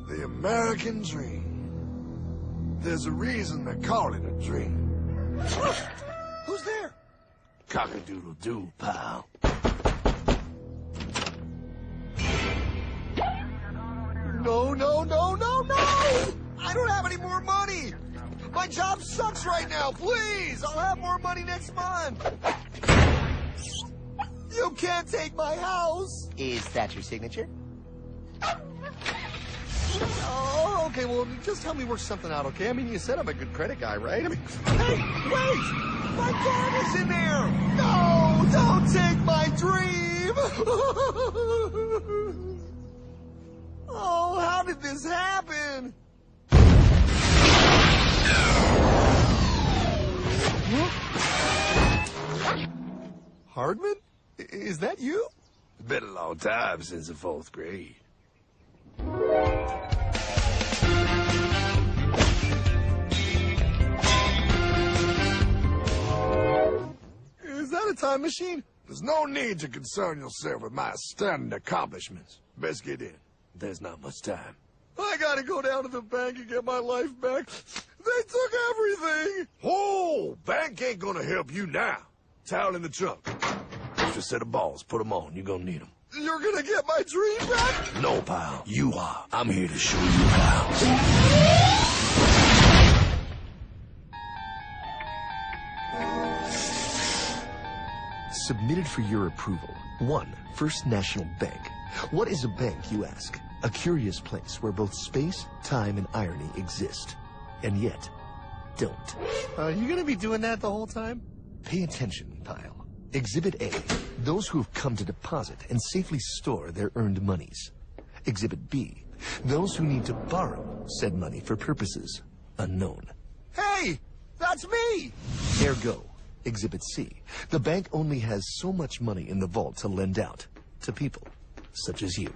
The American dream. There's a reason they call it a dream. Who's there? Cock-a-doodle-doo, pal. No, no, no, no, no! I don't have any more money! My job sucks right now, please! I'll have more money next month! You can't take my house! Is that your signature? Oh, okay, well, just help me work something out, okay? I mean, you said I'm a good credit guy, right? I mean, hey, wait! My card is in there! No, don't take my dream! Oh, how did this happen? Hardman? Is that you? It's been a long time since the 4th grade. Is that a time machine? There's no need to concern yourself with my stunning accomplishments. Best get in. There's not much time. I gotta go down to the bank and get my life back. They took everything. Oh, bank ain't gonna help you now. Towel in the trunk. Extra set of balls. Put them on. You're gonna need them. You're gonna get my dream back? No, pal. You are. I'm here to show you how. Submitted for your approval. 1. First National Bank. What is a bank, you ask? A curious place where both space, time, and irony exist. And yet, don't. Are you gonna be doing that the whole time? Pay attention, pile. Exhibit A. Those who have come to deposit and safely store their earned monies. Exhibit B. Those who need to borrow said money for purposes unknown. Hey, that's me! Ergo, Exhibit C. The bank only has so much money in the vault to lend out to people such as you.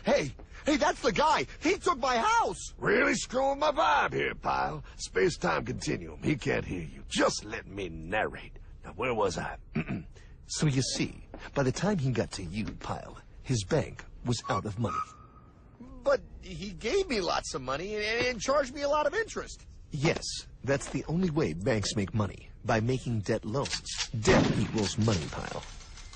Hey, that's the guy! He took my house! Really screwing my vibe here, pal. Space-time continuum. He can't hear you. Just let me narrate. Now, where was I? So you see, by the time he got to you, pile, his bank was out of money. But he gave me lots of money and charged me a lot of interest. Yes, that's the only way banks make money, by making debt loans. Debt equals money, pile.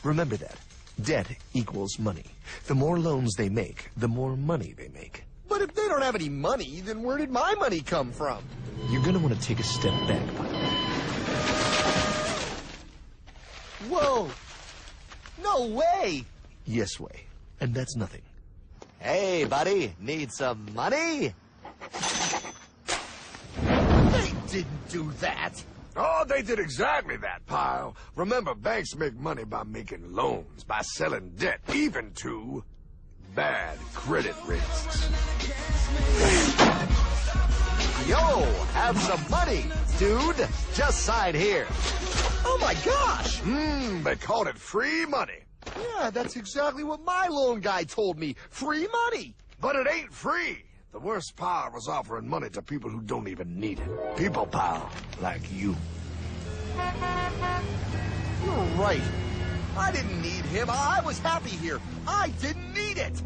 Remember that. Debt equals money. The more loans they make, the more money they make. But if they don't have any money, then where did my money come from? You're gonna want to take a step back, pile. Whoa! No way! Yes way. And that's nothing. Hey, buddy, need some money? They didn't do that! Oh, they did exactly that, pal. Remember, banks make money by making loans, by selling debt, even to bad credit risks. Yo, have some money, dude. Just sign here. Oh my gosh! They called it free money. Yeah, that's exactly what my loan guy told me. Free money! But it ain't free. The worst part was offering money to people who don't even need it. People, pal, like you. You're right. I didn't need him. I was happy here. I didn't need it.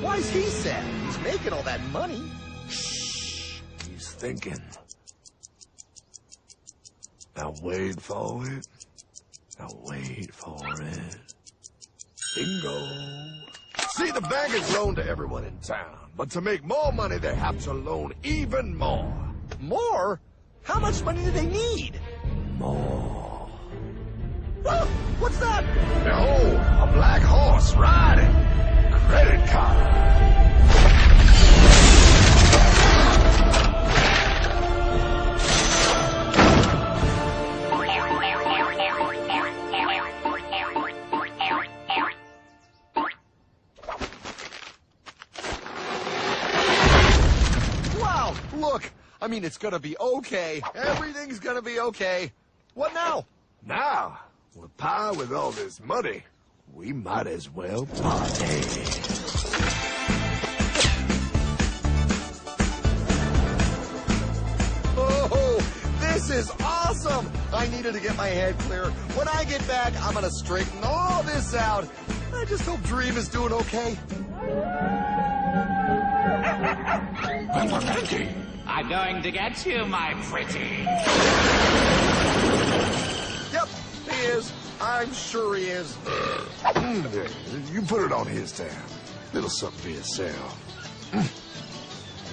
Why's he sad? He's making all that money. Shh. He's thinking. Now wait for it. Now wait for it. Bingo. See, the bank is loaned to everyone in town. But to make more money, they have to loan even more. More? How much money do they need? More. Oh, what's that? Behold, a black horse riding. Credit card. Wow, look. I mean, it's gonna be okay. Everything's gonna be okay. What now? Now, with power with all this money, we might as well party. This is awesome! I needed to get my head clear. When I get back, I'm gonna straighten all this out. I just hope Dream is doing okay. I'm going to get you, my pretty. Yep, he is. I'm sure he is. You put it on his tab. Little something for yourself.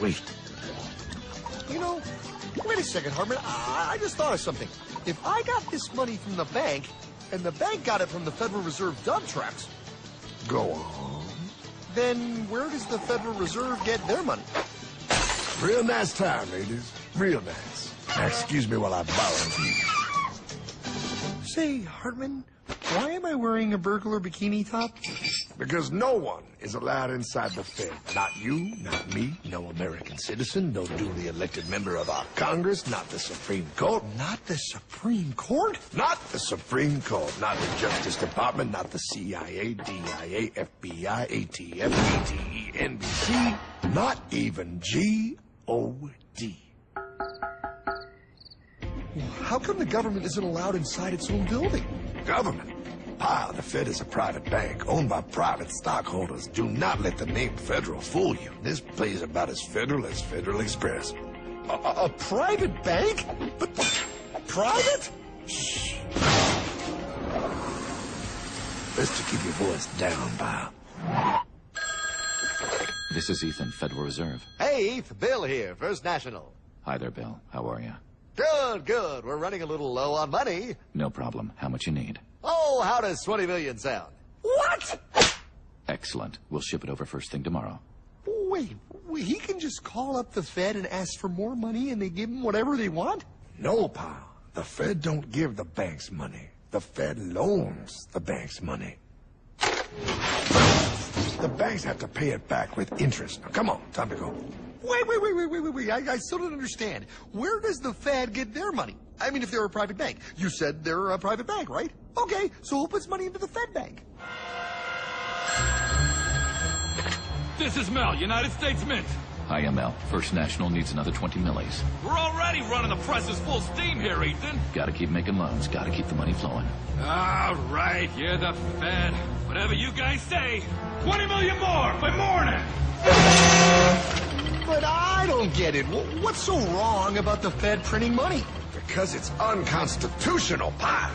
Wait. You know, wait a second, Hartman. I just thought of something. If I got this money from the bank, and the bank got it from the Federal Reserve dump trucks, Go on. then where does the Federal Reserve get their money? Real nice time, ladies. Real nice. Now, excuse me while I borrow from you. Say, Hartman, why am I wearing a burglar bikini top? Because no one is allowed inside the Fed. Not you, not me, no American citizen, no duly elected member of our Congress, not the Supreme Court. Not the Supreme Court? Not the Supreme Court, not the Justice Department, not the CIA, DIA, FBI, ATF, ATE, NBC, not even G.O.D. How come the government isn't allowed inside its own building? Government? Pile, the Fed is a private bank owned by private stockholders. Do not let the name Federal fool you. This place is about as federal as Federal Express. A private bank? But private? Shh. Best to keep your voice down, pal. This is Ethan, Federal Reserve. Hey, Eth, Bill here, First National. Hi there, Bill. How are you? Good, good. We're running a little low on money. No problem. How much you need? Oh, how does 20 million sound? What? Excellent. We'll ship it over first thing tomorrow. Wait, he can just call up the Fed and ask for more money and they give him whatever they want? No, pal. The Fed don't give the banks money. The Fed loans the banks money. The banks have to pay it back with interest. Now, come on, time to go. Wait. I still don't understand. Where does the Fed get their money? I mean, if they're a private bank. You said they're a private bank, right? Okay, so who puts money into the Fed bank? This is Mel, United States Mint. Hi, ML. First National needs another 20 millis. We're already running the presses full steam here, Ethan. Gotta keep making loans. Gotta keep the money flowing. All right, you're the Fed. Whatever you guys say. 20 million more by morning. But I don't get it. What's so wrong about the Fed printing money? Because it's unconstitutional, pal.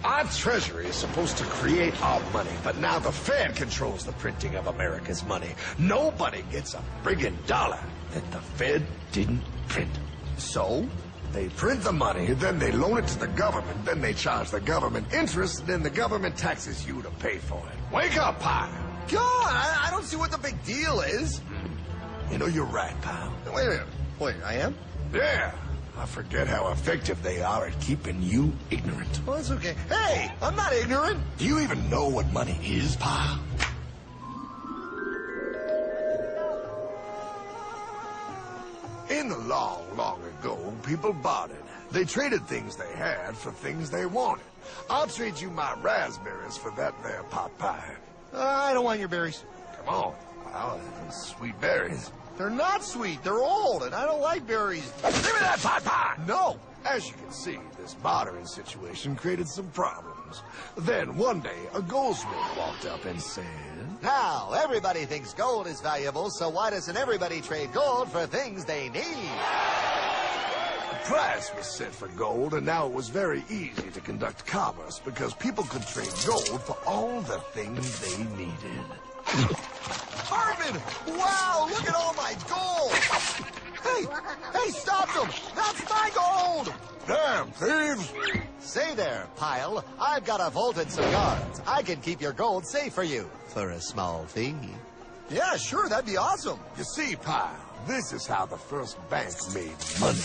Our Treasury is supposed to create our money, but now the Fed controls the printing of America's money. Nobody gets a friggin' dollar that the Fed didn't print. So? They print the money, then they loan it to the government, then they charge the government interest, then the government taxes you to pay for it. Wake up, pal. God, I don't see what the big deal is. You know, you're right, pal. Wait a minute. Wait, I am? Yeah. I forget how effective they are at keeping you ignorant. Well, that's okay. Hey, I'm not ignorant. Do you even know what money is, pal? In the long, long ago, people bartered. They traded things they had for things they wanted. I'll trade you my raspberries for that there pot pie. I don't want your berries. Come on, pal. Sweet berries. They're not sweet. They're old, and I don't like berries. Give me that pot pie! No. As you can see, this bartering situation created some problems. Then, one day, a goldsmith walked up and said... Now, everybody thinks gold is valuable, so why doesn't everybody trade gold for things they need? A price was set for gold, and now it was very easy to conduct commerce because people could trade gold for all the things they needed. Hartman! Wow, look at all my gold! Hey, stop them! That's my gold! Damn thieves! Say there, Pile. I've got a vault and some guards. I can keep your gold safe for you for a small fee. Yeah, sure, that'd be awesome. You see, pal, this is how the first bank made money.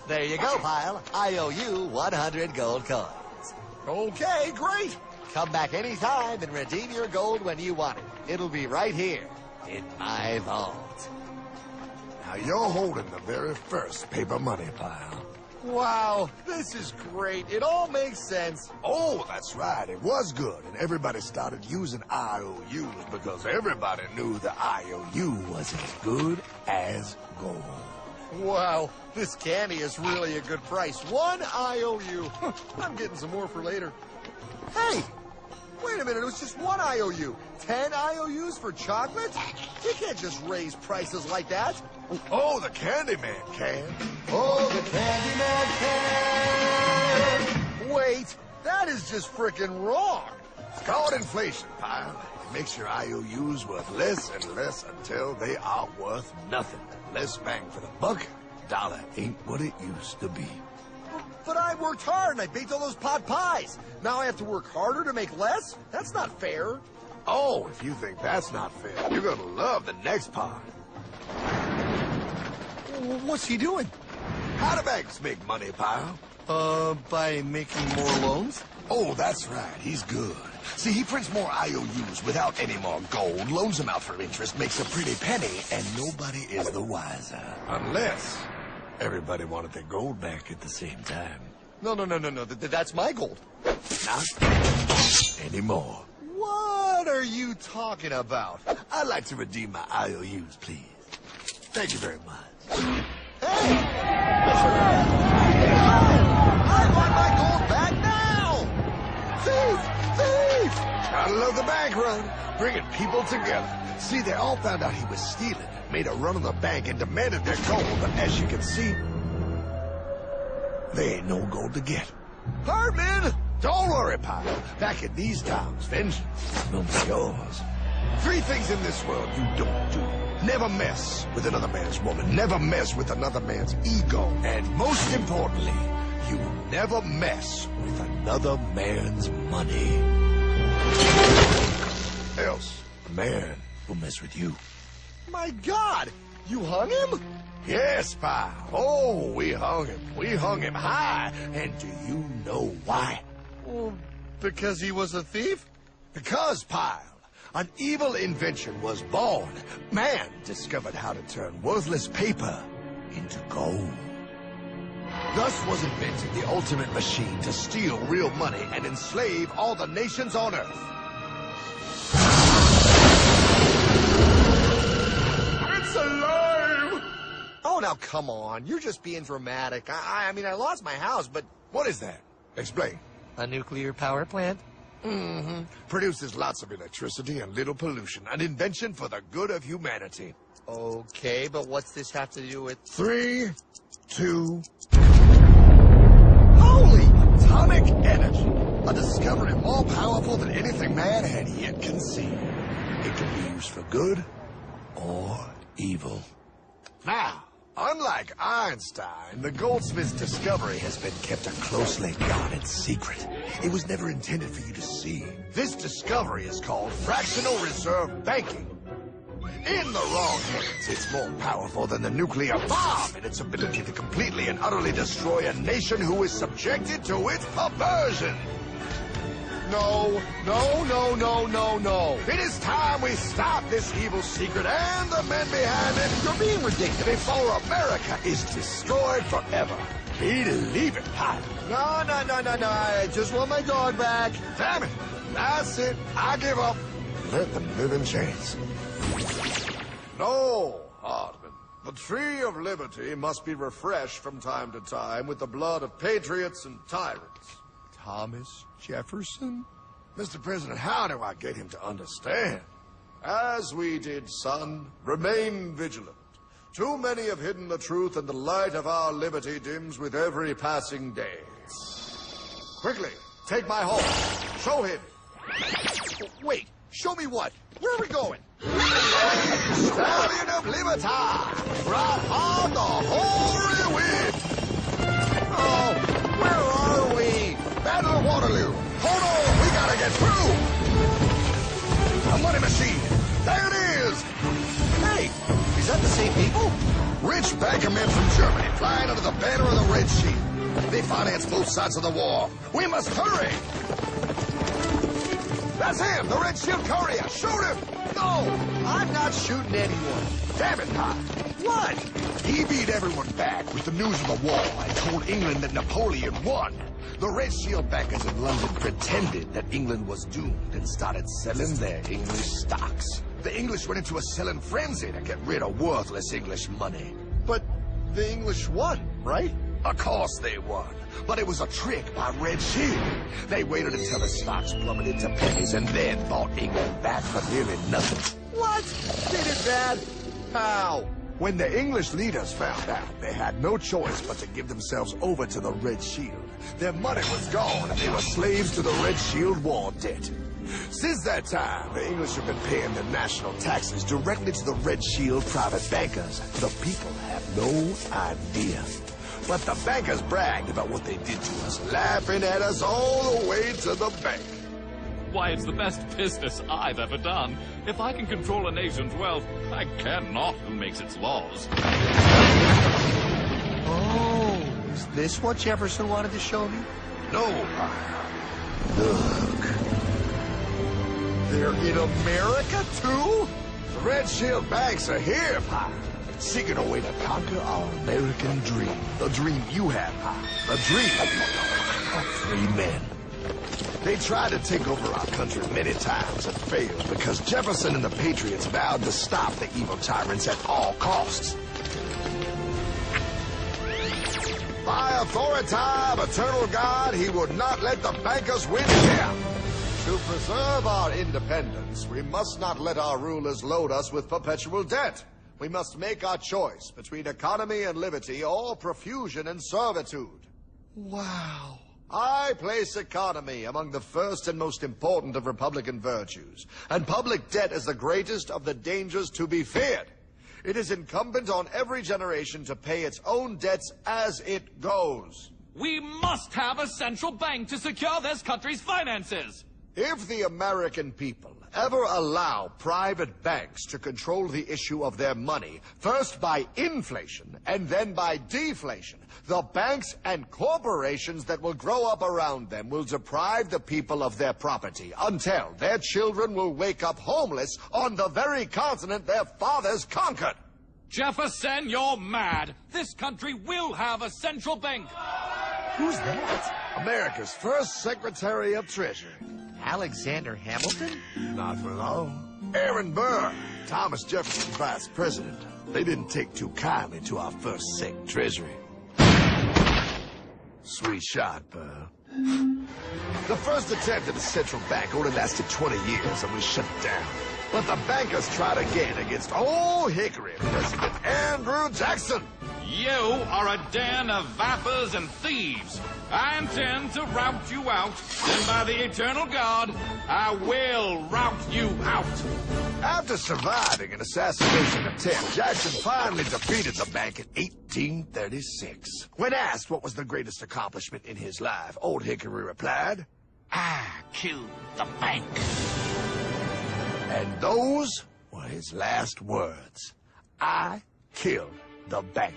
There you go, Pile. I owe you 100 gold coins. Okay, great. Come back anytime and redeem your gold when you want it. It'll be right here in my vault. Now you're holding the very first paper money, pal. Wow, this is great. It all makes sense. Oh, that's right. It was good. And everybody started using IOUs because everybody knew the IOU was as good as gold. Wow, this candy is really a good price. 1 IOU. I'm getting some more for later. Hey, wait a minute. It was just 1 IOU. 10 IOUs for chocolate? You can't just raise prices like that. Oh, the Candyman can. Oh, the Candyman can. Wait, that is just frickin' wrong. It's called inflation, pal. It makes your IOUs worth less and less until they are worth nothing. Less bang for the buck. Dollar ain't what it used to be. But I worked hard and I baked all those pot pies. Now I have to work harder to make less? That's not fair. Oh, if you think that's not fair, you're gonna love the next part. What's he doing? How do banks make money, pal? By making more loans? Oh, that's right. He's good. See, he prints more IOUs without any more gold, loans them out for interest, makes a pretty penny, and nobody is the wiser. Unless everybody wanted their gold back at the same time. No. That's my gold. Not anymore. What are you talking about? I'd like to redeem my IOUs, please. Thank you very much. Hey! I want my gold back now! Thief! Gotta love the bank run, bringing people together. See, they all found out he was stealing, made a run on the bank, and demanded their gold. But as you can see, there ain't no gold to get. Hardman! Don't worry, pal. Back in these times, vengeance will be yours. 3 things in this world you don't do. Never mess with another man's woman. Never mess with another man's ego. And most importantly, you never mess with another man's money. Else, a man will mess with you. My God! You hung him? Yes, pal. Oh, we hung him. We hung him high. And do you know why? Well, because he was a thief? Because, pal, an evil invention was born. Man discovered how to turn worthless paper into gold. Thus was invented the ultimate machine to steal real money and enslave all the nations on Earth. It's alive! Oh, now come on. You're just being dramatic. I mean, I lost my house, but... What is that? Explain. A nuclear power plant? Mm-hmm. Produces lots of electricity and little pollution. An invention for the good of humanity. Okay, but what's this have to do with... 3, 2... Holy! Atomic energy. A discovery more powerful than anything man had yet conceived. It can be used for good or evil. Now, unlike Einstein, the goldsmith's discovery has been kept a closely guarded secret. It was never intended for you to see. This discovery is called fractional reserve banking. In the wrong hands, it's more powerful than the nuclear bomb in its ability to completely and utterly destroy a nation who is subjected to its perversion. No. It is time we stop this evil secret and the men behind it. You're being ridiculous. Before America is destroyed forever. Believe it, Pop. No. I just want my dog back. Damn it. That's it. I give up. Let them live in chains. No, Hardman. The tree of liberty must be refreshed from time to time with the blood of patriots and tyrants. Thomas Jefferson? Mr. President, how do I get him to understand? As we did, son, remain vigilant. Too many have hidden the truth, and the light of our liberty dims with every passing day. Quickly, take my horse. Show him. Wait, show me what? Where are we going? Stallion of Liberty, right on the hoary wind. Oh, where are we? Battle of Waterloo. Hold on, we gotta get through. A money machine. There it is. Hey, is that the same people? Rich banker men from Germany flying under the banner of the Red Sheet. They finance both sides of the war. We must hurry. That's him, the Red Shield courier. Shoot him! No, I'm not shooting anyone. Damn it, Pyle. What? He beat everyone back with the news of the war and told England that Napoleon won. The Red Shield bankers in London pretended that England was doomed and started selling their English stocks. The English went into a selling frenzy to get rid of worthless English money. But the English won, right? Of course they won, but it was a trick by Red Shield. They waited until the stocks plummeted to pennies and then bought England back for nearly nothing. What? They did that? How? When the English leaders found out, they had no choice but to give themselves over to the Red Shield. Their money was gone, and they were slaves to the Red Shield war debt. Since that time, the English have been paying their national taxes directly to the Red Shield private bankers. The people have no idea. But the bankers bragged about what they did to us, laughing at us all the way to the bank. Why, it's the best business I've ever done. If I can control a nation's wealth, I care not who makes its laws. Oh, is this what Jefferson wanted to show me? No, Pyle. Look. They're in America, too? The Red Shield banks are here, Pyle. Seeking a way to conquer our American dream. The dream you have, Pyle. The dream of free men. They tried to take over our country many times and failed because Jefferson and the Patriots vowed to stop the evil tyrants at all costs. By authority of eternal God, he would not let the bankers win here. To preserve our independence, we must not let our rulers load us with perpetual debt. We must make our choice between economy and liberty or profusion and servitude. Wow. I place economy among the first and most important of Republican virtues, and public debt is the greatest of the dangers to be feared. It is incumbent on every generation to pay its own debts as it goes. We must have a central bank to secure this country's finances. If the American people ever allow private banks to control the issue of their money, first by inflation and then by deflation, the banks and corporations that will grow up around them will deprive the people of their property until their children will wake up homeless on the very continent their fathers conquered. Jefferson, you're mad. This country will have a central bank. Who's that? America's first Secretary of Treasury. Alexander Hamilton? Not for long. Aaron Burr, Thomas Jefferson's vice president. They didn't take too kindly to our first Sec Treasury. Sweet shot, Burr. The first attempt at a central bank only lasted 20 years and we shut it down. But the bankers tried again against Old Hickory President Andrew Jackson. You are a den of vipers and thieves. I intend to rout you out, and by the eternal God, I will rout you out. After surviving an assassination attempt, Jackson finally defeated the bank in 1836. When asked what was the greatest accomplishment in his life, Old Hickory replied, I killed the bank. and those were his last words. I killed the bank.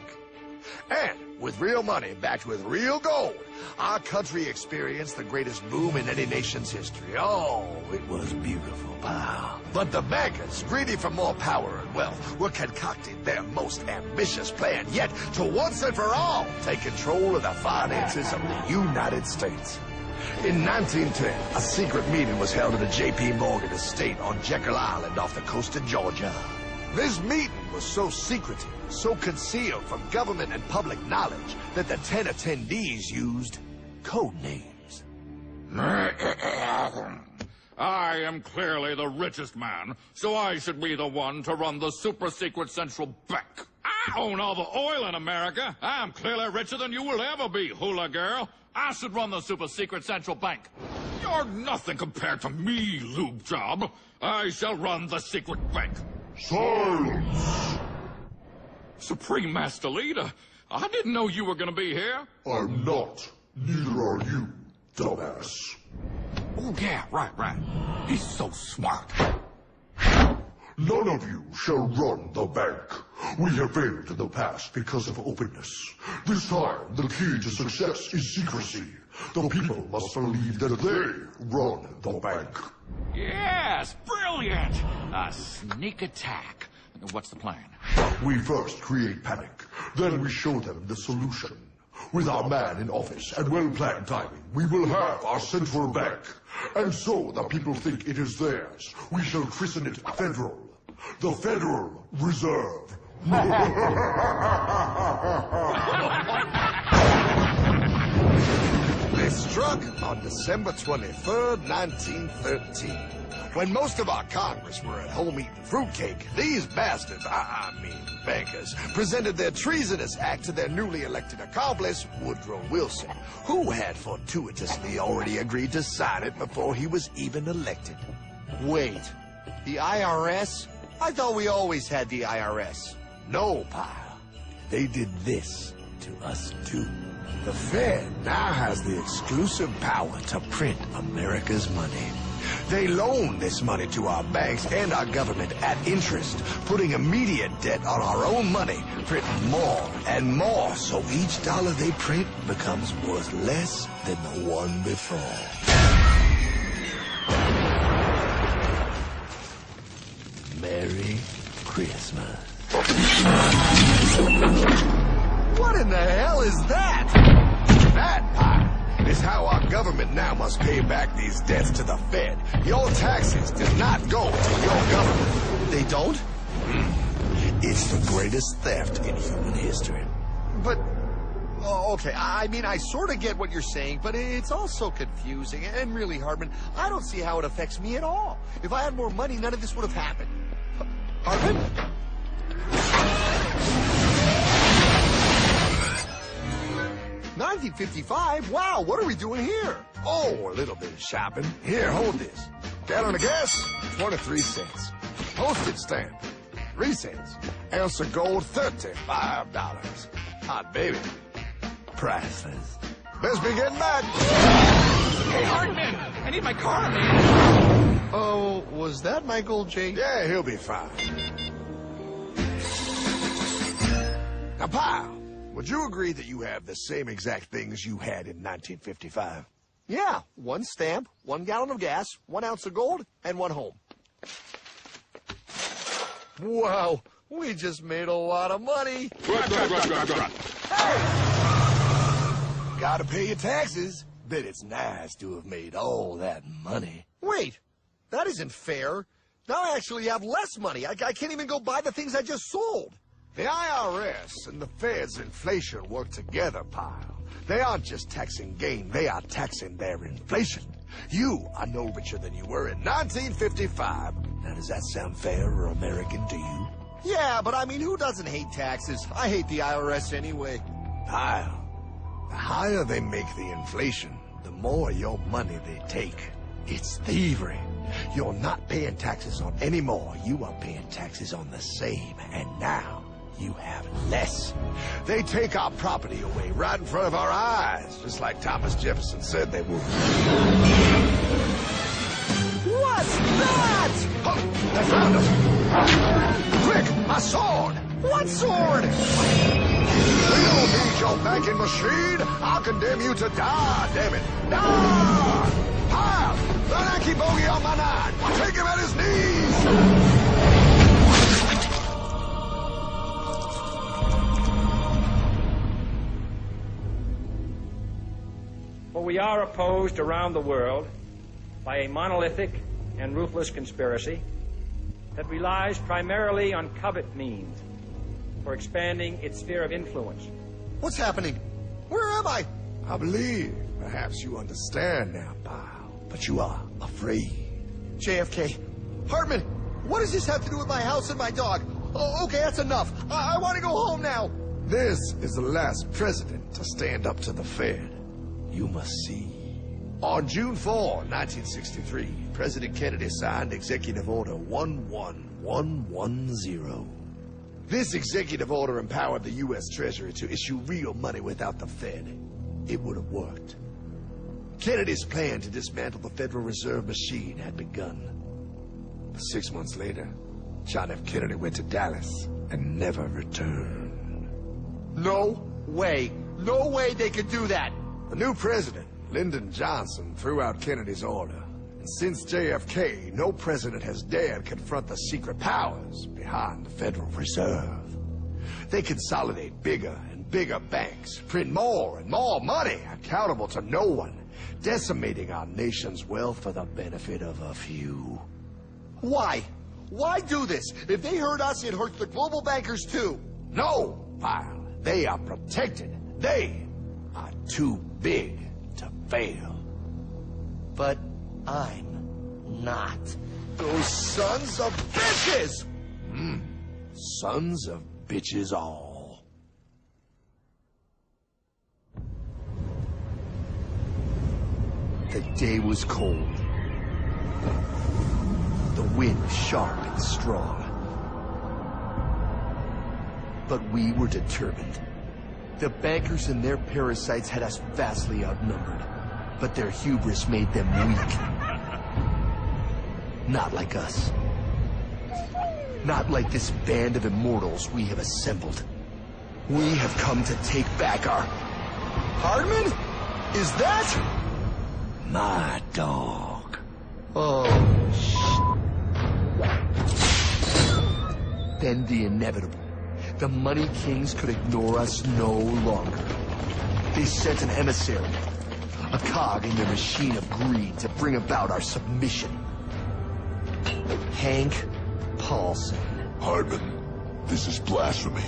And with real money backed with real gold, our country experienced the greatest boom in any nation's history. Oh, it was beautiful, pal. But the bankers, greedy for more power and wealth, were concocting their most ambitious plan yet to once and for all take control of the finances of the United States. In 1910, a secret meeting was held at a J.P. Morgan estate on Jekyll Island off the coast of Georgia. This meeting was so secretive, so concealed from government and public knowledge that the 10 attendees used code names. I am clearly the richest man, so I should be the one to run the super-secret central bank. I own all the oil in America. I'm clearly richer than you will ever be, hula girl. I should run the super-secret central bank. You're nothing compared to me, lube job. I shall run the secret bank. Silence! Supreme Master Leader, I didn't know you were going to be here. I'm not. Neither are you, dumbass. Oh, yeah, right. He's so smart. None of you shall run the bank. We have failed in the past because of openness. This time, the key to success is secrecy. The people must believe that they run the bank. Yes, brilliant! A sneak attack. What's the plan? We first create panic, then we show them the solution. With our man in office and well-planned timing, we will have our central bank. And so the people think it is theirs. We shall christen it Federal. The Federal Reserve. They struck on December 23rd, 1913. When most of our Congress were at home eating fruitcake, these bastards, I mean bankers, presented their treasonous act to their newly elected accomplice, Woodrow Wilson, who had fortuitously already agreed to sign it before he was even elected. Wait, the IRS? I thought we always had the IRS. No, pal. They did this to us too. The Fed now has the exclusive power to print America's money. They loan this money to our banks and our government at interest, putting immediate debt on our own money, printing more and more, so each dollar they print becomes worth less than the one before. Merry Christmas. What in the hell is that? That pie is how our government now must pay back these debts to the Fed. Your taxes do not go to your government. They don't? It's the greatest theft in human history. But, oh, okay, I mean, I sort of get what you're saying, but it's all so confusing. And really, Hartman, I don't see how it affects me at all. If I had more money, none of this would have happened. Hartman? 1955? Wow, what are we doing here? Oh, a little bit of shopping. Here, hold this. Gallon of gas, 23 cents. Postage stamp, 3 cents. Ounce of gold, $35. Hot baby. Priceless. Best be getting back. Hey, Hartman! I need my car, man! Oh, was that Michael J? Yeah, he'll be fine. Now, pal, would you agree that you have the same exact things you had in 1955? Yeah, 1 stamp, 1 gallon of gas, 1 ounce of gold, and 1 home. Wow, we just made a lot of money. Gotta pay your taxes. Bet it's nice to have made all that money. Wait, that isn't fair. Now I actually have less money. I can't even go buy the things I just sold. The IRS and the Fed's inflation work together, pal. They aren't just taxing gain, they are taxing their inflation. You are no richer than you were in 1955. Now, does that sound fair or American to you? Yeah, but I mean, who doesn't hate taxes? I hate the IRS anyway. Pal, the higher they make the inflation, the more your money they take. It's thievery. You're not paying taxes on any more. You are paying taxes on the same. And now, you have less. They take our property away right in front of our eyes, just like Thomas Jefferson said they would. What's that? Oh, they found us! Quick, my sword! What sword? We don't need your banking machine. I'll condemn you to die, damn it. Die! Pile! The Yankee bogey on my 9. Take him at his knees! For we are opposed around the world by a monolithic and ruthless conspiracy that relies primarily on covert means for expanding its sphere of influence. What's happening? Where am I? I believe perhaps you understand now, pal, but you are afraid. JFK. Hartman, what does this have to do with my house and my dog? Oh, okay, that's enough. I want to go home now. This is the last president to stand up to the Fed. You must see. On June 4, 1963, President Kennedy signed Executive Order 11110. This executive order empowered the U.S. Treasury to issue real money without the Fed. It would have worked. Kennedy's plan to dismantle the Federal Reserve machine had begun. But 6 months later, John F. Kennedy went to Dallas and never returned. No way. No way they could do that. The new president, Lyndon Johnson threw out Kennedy's order. And since JFK, no president has dared confront the secret powers behind the Federal Reserve. They consolidate bigger and bigger banks, print more and more money, accountable to no one, decimating our nation's wealth for the benefit of a few. Why? Why do this? If they hurt us, it hurts the global bankers too. No, Pyle. They are protected. They are too big to fail. But I'm not. Those sons of bitches! Sons of bitches all. The day was cold. The wind sharp and strong. But we were determined. The bankers and their parasites had us vastly outnumbered, but their hubris made them weak. Not like us. Not like this band of immortals we have assembled. We have come to take back our... Hardman? Is that... My dog. Oh, Then the inevitable. The Money Kings could ignore us no longer. They sent an emissary, a cog in their machine of greed to bring about our submission. Hank Paulson. Hardman, this is blasphemy.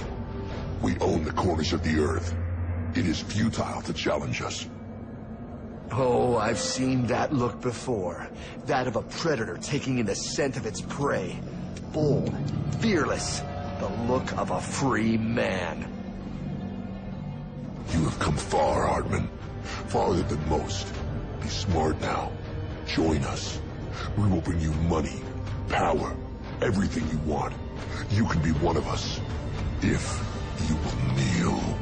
We own the corners of the earth. It is futile to challenge us. Oh, I've seen that look before. That of a predator taking in the scent of its prey. Bold, fearless, the look of a free man. You have come far, Hardman. Farther than most. Be smart now. Join us. We will bring you money, power, everything you want. You can be one of us, if you will kneel.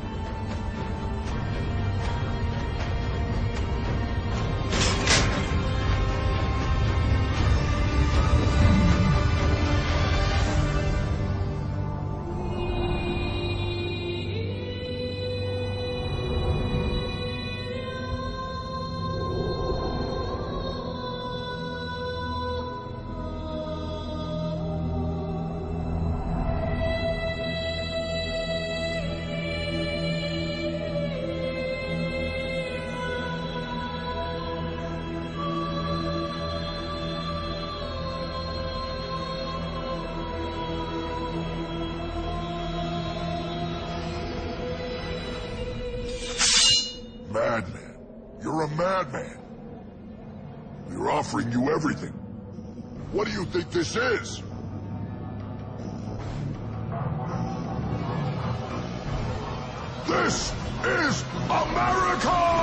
Madman. You're a madman. We're offering you everything. What do you think this is? This is America!